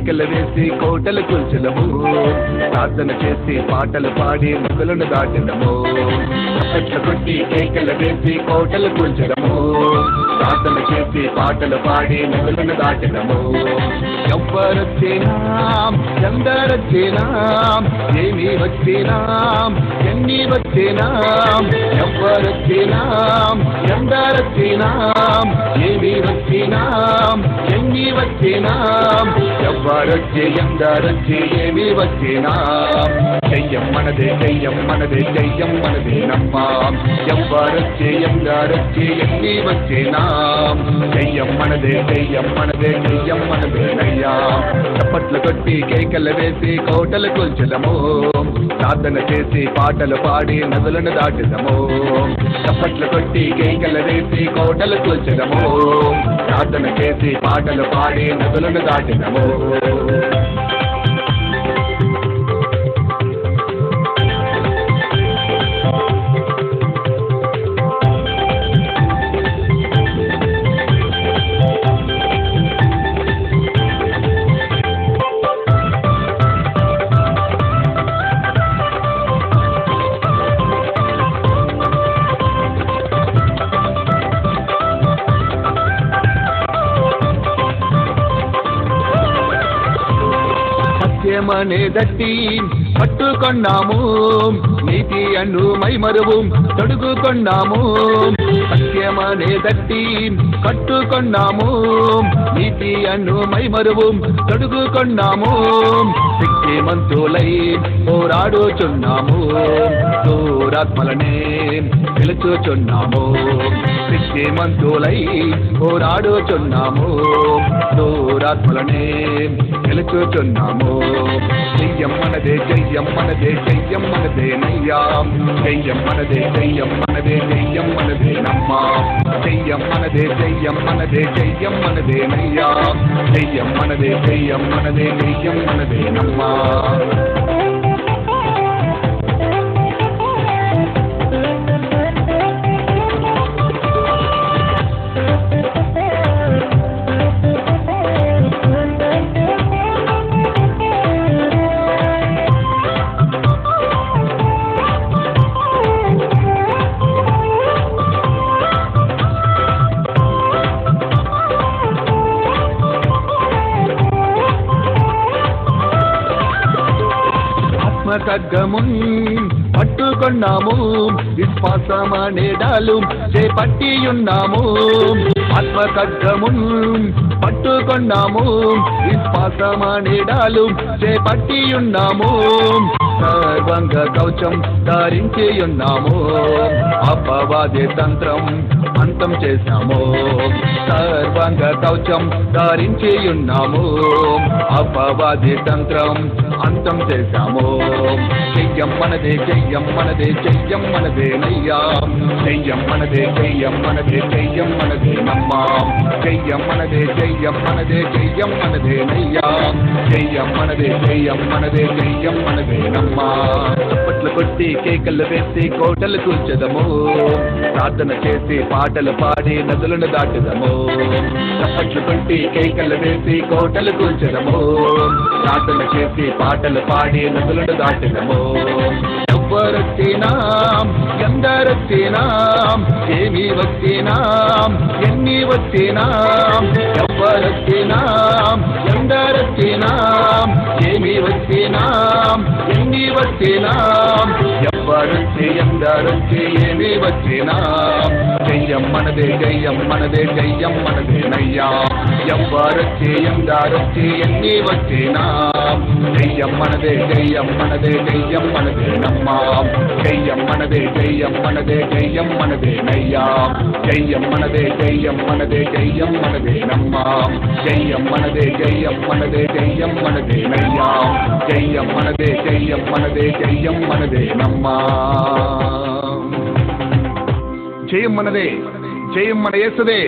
కేకలు వేసి కోటలు కూల్చదము, ప్రార్థన చేసి పాటలు పాడి నదులను దాటిదము. చప్పట్లు కొట్టి కేకలు వేసి కోటలు కూల్చదము, ప్రార్థన చేసి పాటలు పాడి నదులను దాటిదము. ఎవ్వరొచ్చినా ఎందరొచ్చినా ఏమి వచ్చినా ఎన్ని వచ్చినా, ఎవ్వరొచ్చినా ఎందరొచ్చినా ఏమి వచ్చినా ఎన్ని వచ్చినా, ఎవ్వరొచ్చి ఎందరొచ్చి ఏమి వచ్చినా, చెయ్యం మనదే చెయ్యం మనదే చెయ్యం మనదే నమ్మా. ఎవ్వరొచ్చి ఎందరొచ్చి ఎన్ని వచ్చినా, చెయ్యం మనదే చెయ్యం మనదే చెయ్యం మనదే నయ్యా. చప్పట్లు కొట్టి కేకలు వేసి కోటలు కూల్చదము, ప్రార్థన చేసి పాటలు పాడి నదులను దాటిదము. చప్పట్లు కొట్టి కేకలు వేసి కోటలు కూల్చదము, ప్రార్థన చేసి పాటలు పాడి నదులను దాటిదము. సత్యమనే దట్టి పట్టుకొన్నాము, నీతి అను మైమరువు తొడుగుకొన్నాము. సత్యమనే దట్టి కట్టుకొన్నాము, నీతి అను మైమరువు తొడుగుకొన్నాము. శక్తిమంతులై పోరాడుచున్నాము, దూరాత్మలనే పిలుచుచున్నాము. శక్తిమంతులై పోరాడుచున్నాము, దూరాత్మలనే పిలుచుచున్నాము. చెయ్యం మనదే చెయ్యం మనదే చెయ్యం మనదే నయ్యా, చెయ్యం మనదే చెయ్యం మనదే చెయ్యం మనదే నమ్మా. చెయ్యం మనదే చెయ్యం మనదే చెయ్యం మనదే నయ్యా, చెయ్యం మనదే చెయ్యం మనదే చెయ్యం మనదే నమ్మా. ఖడ్గమున్ పట్టుకొన్నాము, విశ్వాసమనే డాలు చేపట్టియున్నాము. ఆత్మ ఖడ్గమున్ పట్టుకొన్నాము, విశ్వాసమనే డాలు చేపట్టియున్నాము. సర్వంగ కవచం ధరించియున్నాము, అపవాది తంత్రం అంతం చేశాము. సర్వంగ కవచం ధరించియున్నాము, అపవాది తంత్రం అంతం చేశాము. చెయ్యం మనదే చెయ్యం మనదే చెయ్యం మనదే నయ్యా, చెయ్యం మనదే చెయ్యం మనదే చెయ్యం మనదే నమ్మా. చెయ్యం మనదే చెయ్యం మనదే చెయ్యం మనదే నయ్యా, చెయ్యం మనదే చెయ్యం మనదే చెయ్యం మనదే నమ్మా. చప్పట్లు కొట్టి కేకలు వేసి కోటలు కూల్చదము, ప్రార్థన చేసి పాటలు పాడి నదులను దాటుదము. చప్పట్లు కొట్టి కేకలు వేసి కోటలు కూల్చదము, ప్రార్థన చేసి పాటలు పాడి నదులను దాటుదము. ఎవ్వరొచ్చినా ఎందరొచ్చినా ఏమి వచ్చినా ఎన్ని వచ్చినా, ఎవ్వరొచ్చినా ఎందరొచ్చినా ఏమి వచ్చినా ఎన్ని వచ్చినా, ఎవ్వరొచ్చి ఎందరొచ్చి ఏమి వచ్చినా, చెయ్యం మనదే చెయ్యం మనదే చెయ్యం మనదే నయ్యా. ఎవ్వరొచ్చి ఎందరొచ్చి ఎన్ని వచ్చినా, చెయ్యం మనదే చెయ్యం మనదే చెయ్యం మనదే నమ్మా. చెయ్యం మనదే చెయ్యం మనదే చెయ్యం మనదే నయ్యా, చెయ్యం మనదే చెయ్యం మనదే చెయ్యం మనదే నమ్మా. చెయ్యం మనదే చెయ్యం మనదే చెయ్యం మనదే నయ్యా, చెయ్యం మనదే చెయ్యం మనదే చెయ్యం మనదే నమ్మా. జయం మనదే, జయం మన యేసుదే.